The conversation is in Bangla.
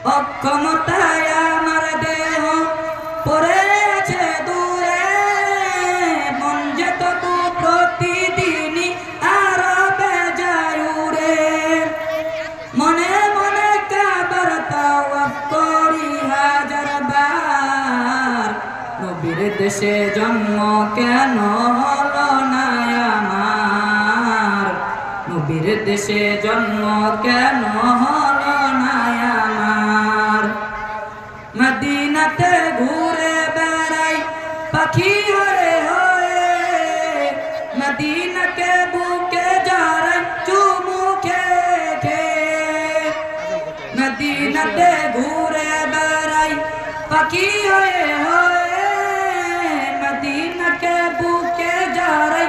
অক্ষমতায় আমার দেহ পড়ে আছে দূরে, মন যে তবু প্রতিদিনই আরো বেজায় উড়ে। মনে মনে কাবার তাওয়াফ করি হাজার বার, নবীর দেশে জন্ম কেন হলো না আমার, নবীর দেশে জন্ম কেন হলো না আমার। মদিনাতে ঘুরে বেড়াই পাখি হয়ে হয়ে, মদিনাকে বুকে জড়াই চুমু খেয়ে খেয়ে। মদিনাতে ঘুরে বেড়াই পাখি হয়ে হয়ে, মদিনাকে বুকে জড়াই